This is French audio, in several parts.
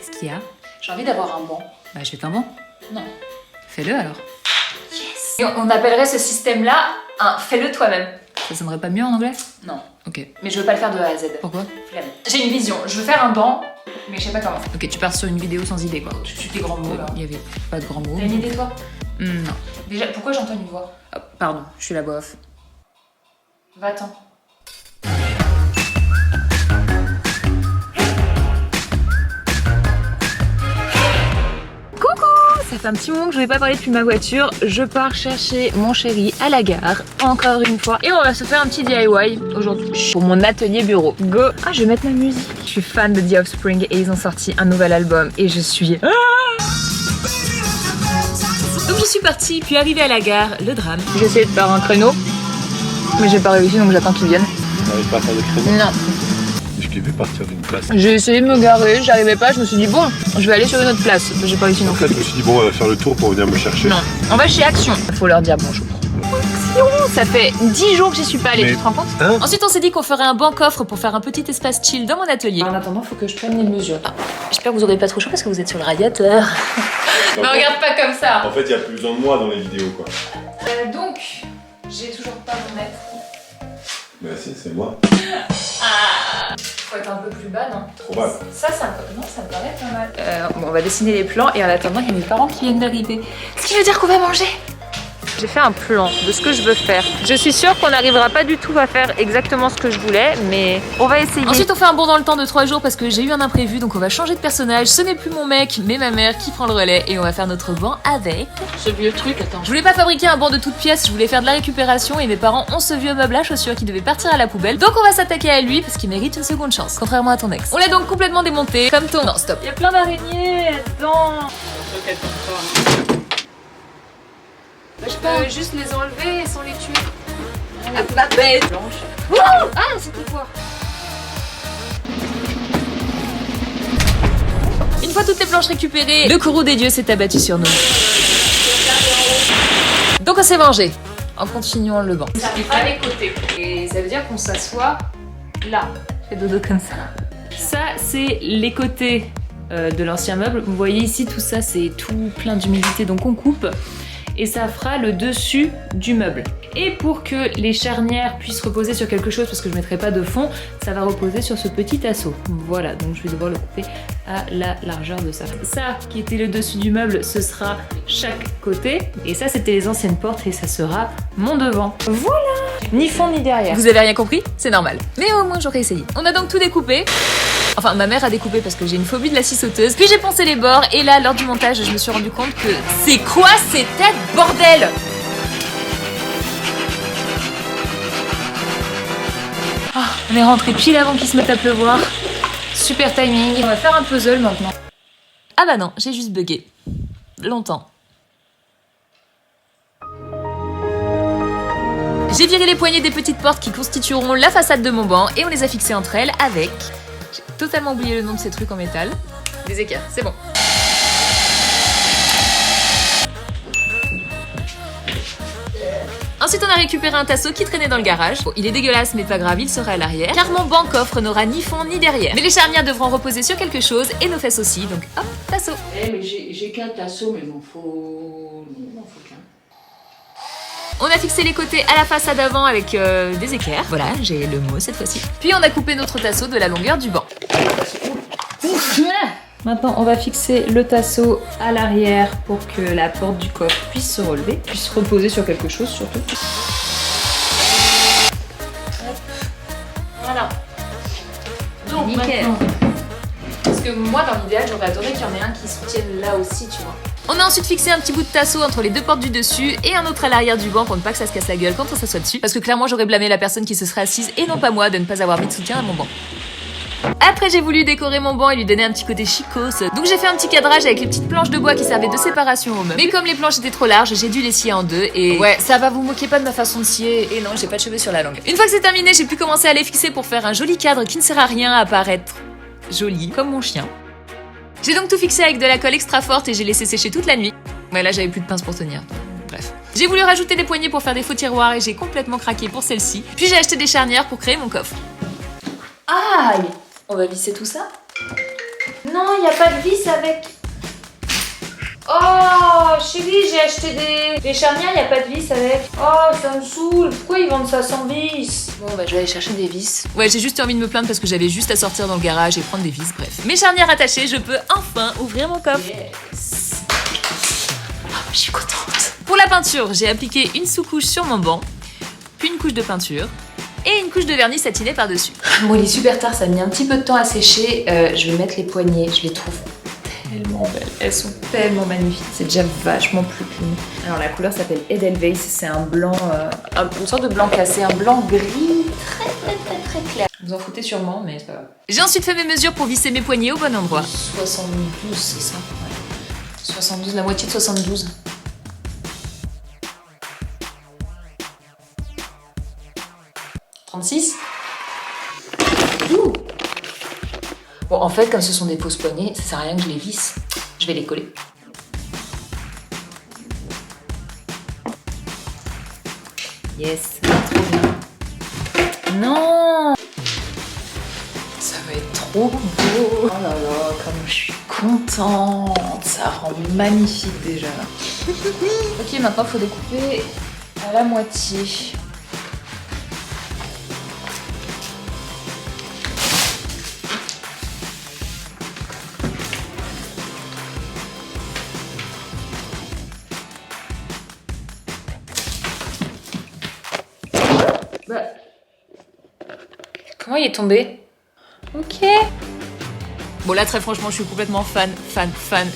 Qu'est-ce qu'il y a? J'ai envie d'avoir un banc. Bah achète un banc. Non. Fais-le alors. Yes. Et on appellerait ce système-là un fais-le toi-même. Ça sonnerait pas mieux en anglais? Non. Ok. Mais je veux pas le faire de A à Z. Pourquoi? Flemme. J'ai une vision. Je veux faire un banc, mais je sais pas comment. Ok, tu pars sur une vidéo sans idée quoi. Tu suis des grands mots là. Il y avait pas de grands mots. T'as une idée toi? Non. Déjà, pourquoi j'entends une voix? Oh, pardon, je suis la voix off. Va-t'en. Ça fait un petit moment que je vais pas parler depuis ma voiture. Je pars chercher mon chéri à la gare, encore une fois. Et on va se faire un petit DIY aujourd'hui pour mon atelier bureau. Go! Ah, je vais mettre ma musique. Je suis fan de The Offspring et ils ont sorti un nouvel album et je suis... Donc je suis partie, puis arrivée à la gare, le drame. J'ai essayé de faire un créneau, mais j'ai pas réussi donc j'attends qu'ils viennent. Tu n'arrives pas à faire de créneau? Non. Je t'ai vu partir d'une place. J'ai essayé de me garer, j'arrivais pas, je me suis dit bon, je vais aller sur une autre place. J'ai pas réussi non En plus. fait, je me suis dit, bon, on va faire le tour pour venir me chercher. Non, on va chez Action. Faut leur dire bonjour. Action, ça fait 10 jours que j'y suis pas allée, Mais- tu te rends compte? Hein? Ensuite, on s'est dit qu'on ferait un banc coffre pour faire un petit espace chill dans mon atelier. En attendant, faut que je prenne les mesures. J'espère que vous aurez pas trop chaud parce que vous êtes sur le radiateur. Me regarde pas comme ça. En fait, il n'y a plus besoin de moi dans les vidéos, quoi. Donc, j'ai toujours pas mon maître. Mais si, c'est moi. Faut être un peu plus bas, non? Trop bas. Ça me paraît pas mal. Bon, on va dessiner les plans et en attendant, il y a mes parents qui viennent d'arriver. Ce qui veut dire qu'on va manger. J'ai fait un plan de ce que je veux faire. Je suis sûre qu'on n'arrivera pas du tout à faire exactement ce que je voulais, mais on va essayer. Ensuite, on fait un bond dans le temps de 3 jours parce que j'ai eu un imprévu, donc on va changer de personnage. Ce n'est plus mon mec, mais ma mère qui prend le relais et on va faire notre banc avec. Ce vieux truc, attends. Je voulais pas fabriquer un banc de toutes pièces, je voulais faire de la récupération et mes parents ont ce vieux meuble à chaussures qui devait partir à la poubelle. Donc on va s'attaquer à lui parce qu'il mérite une seconde chance, contrairement à ton ex. On l'a donc complètement démonté, comme ton... Non, stop. Il y a plein d'araignées là-dedans. Je peux juste les enlever sans les tuer. Ah, la bête Blanche. Ah, c'était quoi? Une fois toutes les planches récupérées, le courroux des dieux s'est abattu sur nous. Donc on s'est vengé en continuant le banc. Ça fera les côtés. Et ça veut dire qu'on s'assoit là. Fais dodo comme ça. Ça, c'est les côtés de l'ancien meuble. Vous voyez ici, tout ça, c'est tout plein d'humidité, donc on coupe. Et ça fera le dessus du meuble. Et pour que les charnières puissent reposer sur quelque chose, parce que je ne mettrai pas de fond, ça va reposer sur ce petit assaut. Voilà, donc je vais devoir le couper à la largeur de ça. Ça, qui était le dessus du meuble, ce sera chaque côté. Et ça, c'était les anciennes portes et ça sera mon devant. Voilà! Ni fond ni derrière. Vous avez rien compris? C'est normal. Mais au moins, j'aurais essayé. On a donc tout découpé. Enfin, ma mère a découpé parce que j'ai une phobie de la scie sauteuse. Puis j'ai poncé les bords et là, lors du montage, je me suis rendu compte que... C'est quoi ces têtes, bordel? Oh, on est rentré pile avant qu'il se mette à pleuvoir. Super timing. On va faire un puzzle maintenant. Ah bah non, j'ai juste bugué. Longtemps. J'ai viré les poignées des petites portes qui constitueront la façade de mon banc et on les a fixées entre elles avec... J'ai totalement oublié le nom de ces trucs en métal. Des équerres, c'est bon. Ensuite, on a récupéré un tasseau qui traînait dans le garage. Bon, il est dégueulasse, mais pas grave, il sera à l'arrière. Car mon banc coffre n'aura ni fond ni derrière. Mais les charnières devront reposer sur quelque chose et nos fesses aussi, donc hop, tasseau. Eh mais j'ai qu'un tasseau, mais il m'en faut qu'un. On a fixé les côtés à la façade avant avec des équerres. Voilà, j'ai le mot cette fois-ci. Puis on a coupé notre tasseau de la longueur du banc. Maintenant, on va fixer le tasseau à l'arrière pour que la porte du coffre puisse se relever, puisse reposer sur quelque chose surtout. Voilà. Donc Nickel. maintenant, parce que moi dans l'idéal j'aurais adoré qu'il y en ait un qui soutienne là aussi, tu vois. On a ensuite fixé un petit bout de tasseau entre les deux portes du dessus et un autre à l'arrière du banc pour ne pas que ça se casse la gueule quand on s'assoit dessus. Parce que clairement, j'aurais blâmé la personne qui se serait assise et non pas moi de ne pas avoir mis de soutien à mon banc. Après, j'ai voulu décorer mon banc et lui donner un petit côté chicos. Donc j'ai fait un petit cadrage avec les petites planches de bois qui servaient de séparation au meuble. Mais comme les planches étaient trop larges, j'ai dû les scier en deux et... Ouais, ça va, vous moquez pas de ma façon de scier. Et non, j'ai pas de cheveux sur la langue. Une fois que c'est terminé, j'ai pu commencer à les fixer pour faire un joli cadre qui ne sert à rien à paraître joli, comme mon chien. J'ai donc tout fixé avec de la colle extra forte et j'ai laissé sécher toute la nuit. Ouais, là, j'avais plus de pince pour tenir. Bref. J'ai voulu rajouter des poignées pour faire des faux tiroirs et j'ai complètement craqué pour celle-ci. Puis j'ai acheté des charnières pour créer mon coffre. Aïe! On va visser tout ça? Non, il n'y a pas de vis avec. Oh, chérie, j'ai acheté des charnières, il n'y a pas de vis avec. Oh, ça me saoule. Pourquoi ils vendent ça sans vis? Bon, bah, je vais aller chercher des vis. Ouais, j'ai juste envie de me plaindre parce que j'avais juste à sortir dans le garage et prendre des vis, bref. Mes charnières attachées, je peux enfin ouvrir mon coffre. Yes. Oh, je suis contente. Pour la peinture, j'ai appliqué une sous-couche sur mon banc, puis une couche de peinture et une couche de vernis satiné par-dessus. Bon, il est super tard, ça a mis un petit peu de temps à sécher. Je vais mettre les poignées, je les trouve tellement belles. Elles sont tellement magnifiques. C'est déjà vachement plus clean. Alors la couleur s'appelle Edelweiss. C'est un blanc, une sorte de blanc cassé, un blanc gris très clair. Vous en foutez sûrement, mais c'est pas grave. J'ai ensuite fait mes mesures pour visser mes poignets au bon endroit. 72, c'est ça? Ouais. 72, la moitié de 72. Ouh. Bon, en fait, comme ce sont des fausses poignées, ça sert à rien que je les visse. Je vais les coller. Yes, trop bien. Non! Ça va être trop beau. Oh là là, comme je suis contente. Ça rend magnifique déjà. Ok, maintenant il faut découper à la moitié. Bah. Comment il est tombé? Ok. Bon là très franchement je suis complètement fan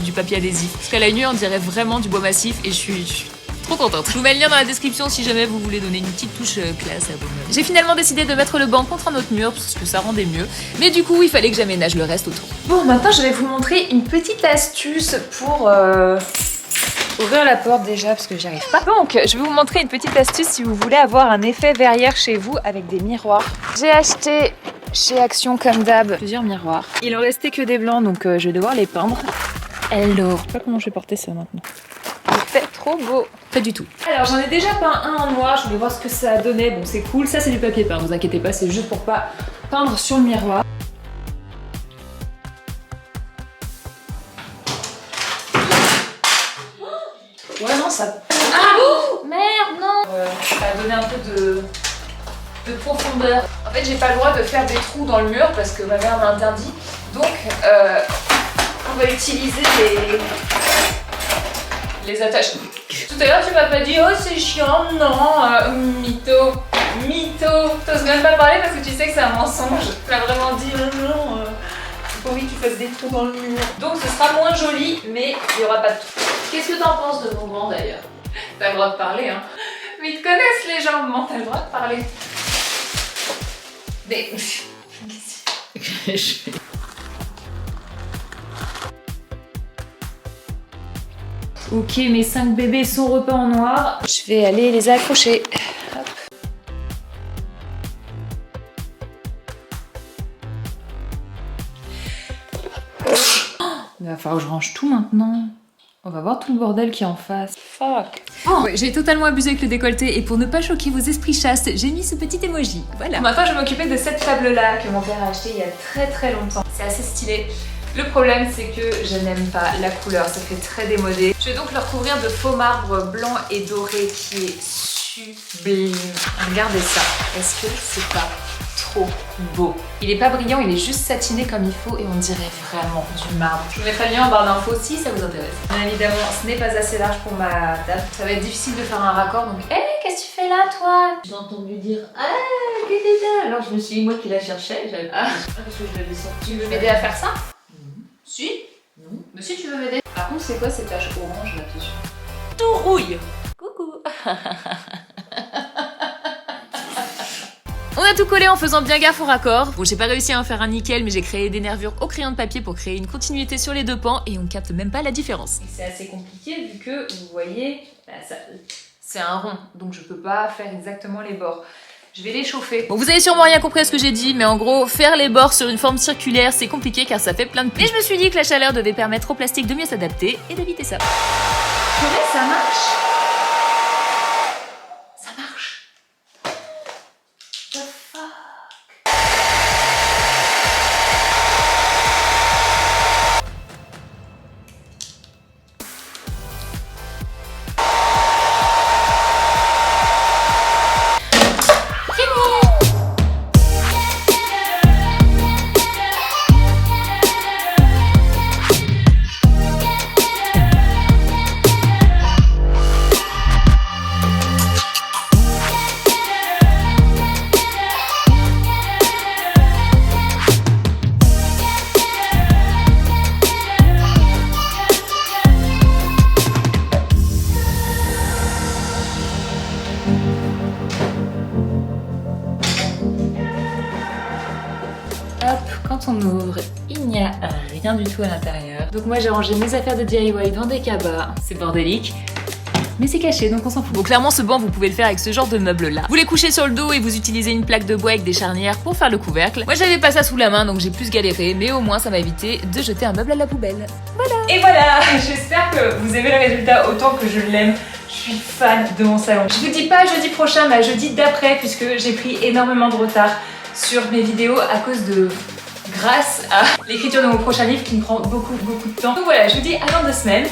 du papier adhésif. Parce qu'à l'œil nu on dirait vraiment du bois massif et je suis trop contente. Je vous mets le lien dans la description si jamais vous voulez donner une petite touche classe à vos meubles. J'ai finalement décidé de mettre le banc contre un autre mur parce que ça rendait mieux. Mais du coup il fallait que j'aménage le reste autour. Bon maintenant je vais vous montrer une petite astuce pour... ouvrir la porte déjà parce que j'y arrive pas. Donc je vais vous montrer une petite astuce si vous voulez avoir un effet verrière chez vous avec des miroirs. J'ai acheté chez Action comme d'hab plusieurs miroirs. Il en restait que des blancs donc je vais devoir les peindre. Hello. Je sais pas comment je vais porter ça maintenant. Il fait trop beau. Pas du tout. Alors j'en ai déjà peint un en noir, je voulais voir ce que ça a donné. Bon c'est cool, ça c'est du papier peint, vous inquiétez pas, c'est juste pour pas peindre sur le miroir. Ouais non ça... Ah oh merde non ça a donné un peu de profondeur. En fait j'ai pas le droit de faire des trous dans le mur parce que ma mère m'a interdit. Donc on va utiliser les attaches. Tout à l'heure tu m'as pas dit oh c'est chiant, non mytho. T'oses même pas parler parce que tu sais que c'est un mensonge. Tu m'as vraiment dit non. J'ai pas envie que tu fasses des trous dans le mur. Donc ce sera moins joli mais il y aura pas de trous. Qu'est-ce que t'en penses de mon banc d'ailleurs? T'as le droit de parler hein. Mais ils te connaissent les gens, bon, t'as le droit de parler. Mais... Ok, mes 5 bébés sont repeints en noir. Je vais aller les accrocher. Hop. Il va falloir que je range tout maintenant. On va voir tout le bordel qui est en face. Fuck. Oh. Ouais, j'ai totalement abusé avec le décolleté et pour ne pas choquer vos esprits chastes, j'ai mis ce petit emoji. Voilà. Maintenant, je vais m'occuper de cette table-là que mon père a acheté il y a très longtemps. C'est assez stylé. Le problème, c'est que je n'aime pas la couleur. Ça fait très démodé. Je vais donc le recouvrir de faux marbre blanc et doré qui est sublime. Regardez ça. Est-ce que c'est pas trop beau? Il est pas brillant, il est juste satiné comme il faut et on dirait vraiment du marbre. Je vous mettrai le lien en barre d'infos si ça vous intéresse. Bien évidemment, ce n'est pas assez large pour ma table. Ça va être difficile de faire un raccord donc hé, qu'est-ce que tu fais là toi? J'ai entendu dire ah qu'est-ce que c'est? Alors je me suis dit moi qui la cherchais, j'avais parce que je l'avais sorti. Tu veux m'aider à faire ça? Si? Non. Mais si tu veux m'aider. Par contre, c'est quoi ces taches orange là dessus? Tout rouille. Coucou. On a tout collé en faisant bien gaffe au raccord. Bon, j'ai pas réussi à en faire un nickel, mais j'ai créé des nervures au crayon de papier pour créer une continuité sur les deux pans et on capte même pas la différence. C'est assez compliqué vu que, vous voyez, c'est un rond, donc je peux pas faire exactement les bords. Je vais les chauffer. Bon, vous avez sûrement rien compris à ce que j'ai dit, mais en gros, faire les bords sur une forme circulaire, c'est compliqué car ça fait plein de plis. Mais je me suis dit que la chaleur devait permettre au plastique de mieux s'adapter et d'éviter ça. Purée, ça marche. Ça marche. The fuck. tout à l'intérieur. Donc moi j'ai rangé mes affaires de DIY dans des cabas, c'est bordélique. Mais c'est caché, donc on s'en fout. Bon, clairement, ce banc, vous pouvez le faire avec ce genre de meuble-là. Vous les couchez sur le dos et vous utilisez une plaque de bois avec des charnières pour faire le couvercle. Moi, j'avais pas ça sous la main, donc j'ai plus galéré, mais au moins, ça m'a évité de jeter un meuble à la poubelle. Voilà. Et voilà, j'espère que vous aimez le résultat autant que je l'aime. Je suis fan de mon salon. Je vous dis pas jeudi prochain, mais jeudi d'après, puisque j'ai pris énormément de retard sur mes vidéos à cause de... grâce à l'écriture de mon prochain livre qui me prend beaucoup de temps. Donc voilà, je vous dis à dans 2 semaines.